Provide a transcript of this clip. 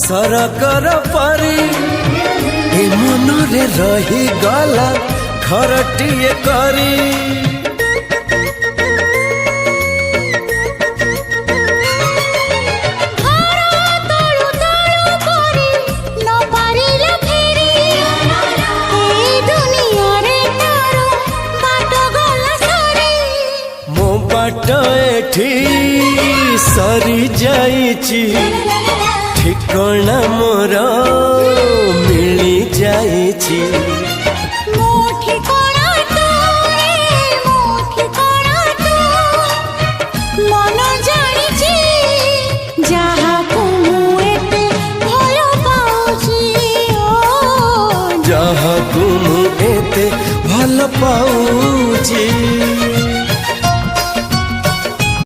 सरकर परी ए मनरे रही गला खरटिए करी। बाट एठी सरी जाइची ठिकाना मोर मिली जाइची। मन जानिची जहाकू एते भल पाउची जहाकू एते भल पाउची।